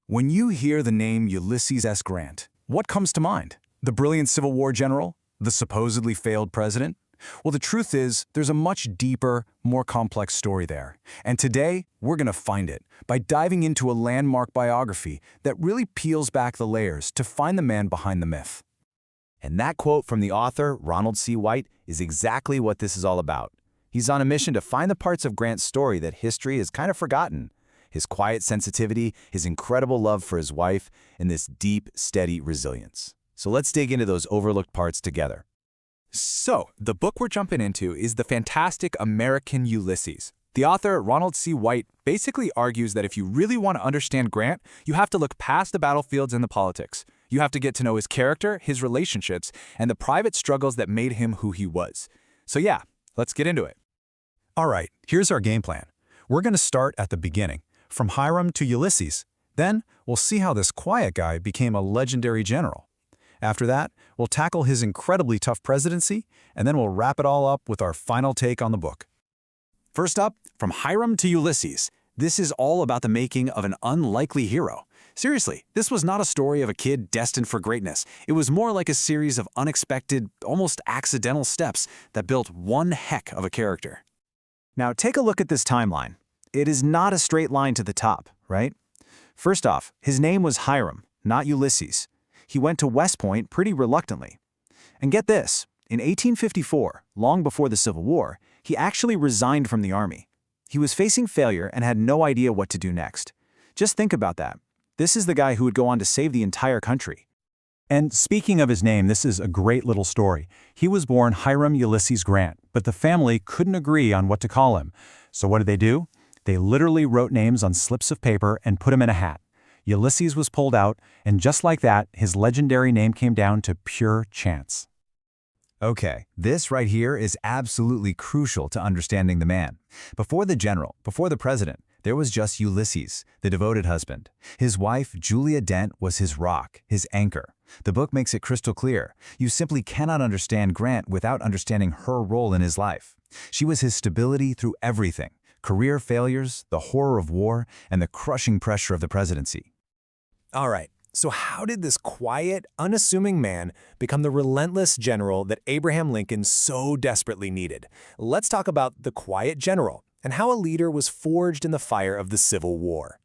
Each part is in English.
When you hear the name Ulysses S. Grant, what comes to mind? The brilliant Civil War general? The supposedly failed president? Well, the truth is, there's a much deeper, more complex story there. And today, we're going to find it by diving into a landmark biography that really peels back the layers to find the man behind the myth. And that quote from the author, Ronald C. is exactly what this is all about. He's on a mission to find the parts of Grant's story that history has kind of forgotten. His quiet sensitivity, his incredible love for his wife, and this deep, steady resilience. So let's dig into those overlooked parts together. So, the book we're jumping into is The Fantastic American Ulysses. The author, Ronald C. basically argues that if you really want to understand Grant, you have to look past the battlefields and the politics. You have to get to know his character, his relationships, and the private struggles that made him who he was. So yeah, let's get into it. All right, here's our game plan. We're going to start at the beginning, from Hiram to Ulysses. Then, we'll see how this quiet guy became a legendary general. After that, we'll tackle his incredibly tough presidency, and then we'll wrap it all up with our final take on the book. First up, from Hiram to Ulysses. This is all about the making of an unlikely hero. Seriously, this was not a story of a kid destined for greatness. It was more like a series of unexpected, almost accidental steps that built one heck of a character. Now take a look at this timeline. It is not a straight line to the top, right? First off, his name was Hiram, not Ulysses. He went to West Point pretty reluctantly. And get this, in 1854, long before the Civil War, he actually resigned from the army. He was facing failure and had no idea what to do next. Just think about that. This is the guy who would go on to save the entire country. And speaking of his name, this is a great little story. He was born Hiram Ulysses Grant, but the family couldn't agree on what to call him. So what did they do? They literally wrote names on slips of paper and put him in a hat. Ulysses was pulled out, and just like that, his legendary name came down to pure chance. Okay, this right here is absolutely crucial to understanding the man. Before the general, before the president, there was just Ulysses, the devoted husband. His wife, Julia Dent, was his rock, his anchor. The book makes it crystal clear. You simply cannot understand Grant without understanding her role in his life. She was his stability through everything: career failures, the horror of war, and the crushing pressure of the presidency. All right, so how did this quiet, unassuming man become the relentless general that Abraham Lincoln so desperately needed? Let's talk about the quiet general and how a leader was forged in the fire of the Civil War.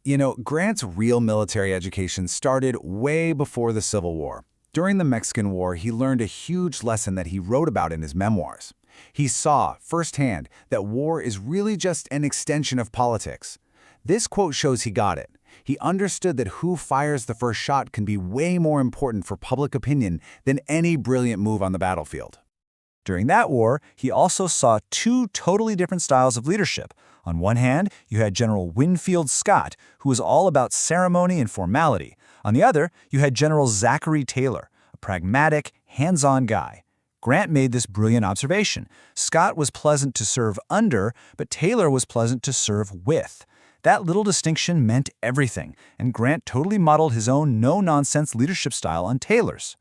You know, Grant's real military education started way before the Civil War. During the Mexican War, he learned a huge lesson that he wrote about in his memoirs. He saw firsthand that war is really just an extension of politics. This quote shows he got it. He understood that who fires the first shot can be way more important for public opinion than any brilliant move on the battlefield. During that war, he also saw two totally different styles of leadership. On one hand, you had General Winfield Scott, who was all about ceremony and formality. On the other, you had General Zachary Taylor, a pragmatic, hands-on guy. Grant made this brilliant observation. Scott was pleasant to serve under, but Taylor was pleasant to serve with. That little distinction meant everything, and Grant totally modeled his own no-nonsense leadership style on Taylor's.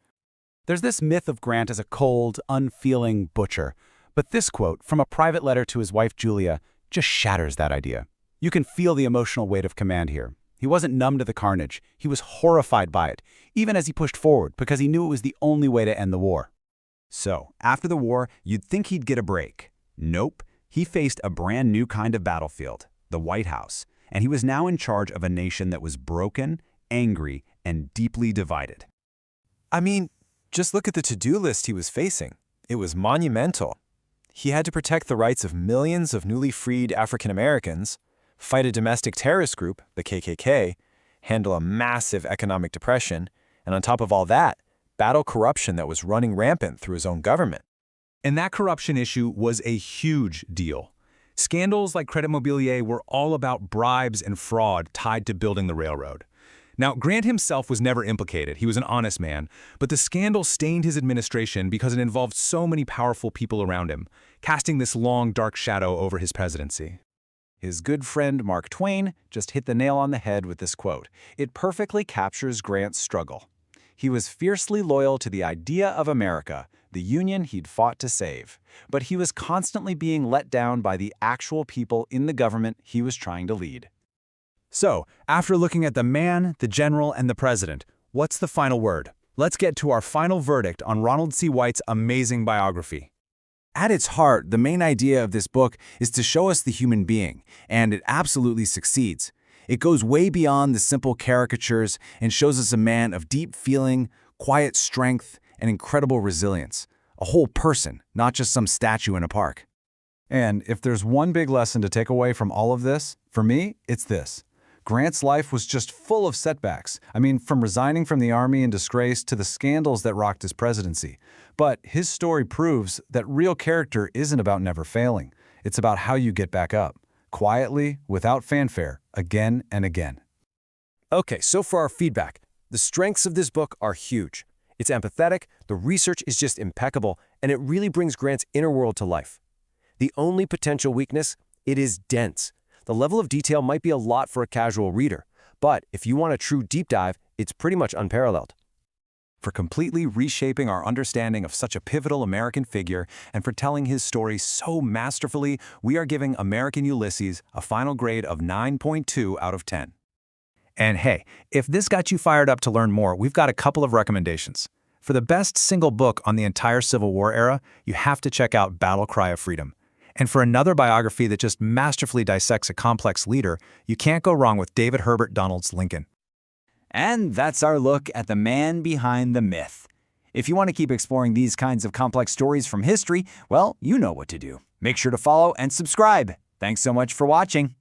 There's this myth of Grant as a cold, unfeeling butcher, but this quote from a private letter to his wife Julia just shatters that idea. You can feel the emotional weight of command here. He wasn't numb to the carnage. He was horrified by it, even as he pushed forward, because he knew it was the only way to end the war. So, after the war, you'd think he'd get a break. Nope. He faced a brand new kind of battlefield, the White House, and he was now in charge of a nation that was broken, angry, and deeply divided. I mean, just look at the to-do list he was facing. It was monumental. He had to protect the rights of millions of newly freed African Americans, fight a domestic terrorist group, the KKK, handle a massive economic depression, and on top of all that, battle corruption that was running rampant through his own government. And that corruption issue was a huge deal. Scandals like Credit Mobilier were all about bribes and fraud tied to building the railroad. Now, Grant himself was never implicated. He was an honest man, but the scandal stained his administration because it involved so many powerful people around him, casting this long, dark shadow over his presidency. His good friend Mark Twain just hit the nail on the head with this quote. It perfectly captures Grant's struggle. He was fiercely loyal to the idea of America, the union he'd fought to save, but he was constantly being let down by the actual people in the government he was trying to lead. So, after looking at the man, the general, and the president, what's the final word? Let's get to our final verdict on Ronald C. White's amazing biography. At its heart, the main idea of this book is to show us the human being, and it absolutely succeeds. It goes way beyond the simple caricatures and shows us a man of deep feeling, quiet strength, and incredible resilience. A whole person, not just some statue in a park. And if there's one big lesson to take away from all of this, for me, it's this. Grant's life was just full of setbacks. I mean, from resigning from the army in disgrace to the scandals that rocked his presidency. But his story proves that real character isn't about never failing. It's about how you get back up, quietly, without fanfare, again and again. Okay, so for our feedback, the strengths of this book are huge. It's empathetic, the research is just impeccable, and it really brings Grant's inner world to life. The only potential weakness, it is dense. The level of detail might be a lot for a casual reader, but if you want a true deep dive, it's pretty much unparalleled. For completely reshaping our understanding of such a pivotal American figure and for telling his story so masterfully, we are giving American Ulysses a final grade of 9.2 out of 10. And hey, if this got you fired up to learn more, we've got a couple of recommendations. For the best single book on the entire Civil War era, you have to check out Battle Cry of Freedom. And for another biography that just masterfully dissects a complex leader, you can't go wrong with David Herbert Donald's Lincoln. And that's our look at the man behind the myth. If you want to keep exploring these kinds of complex stories from history, well, you know what to do. Make sure to follow and subscribe. Thanks so much for watching.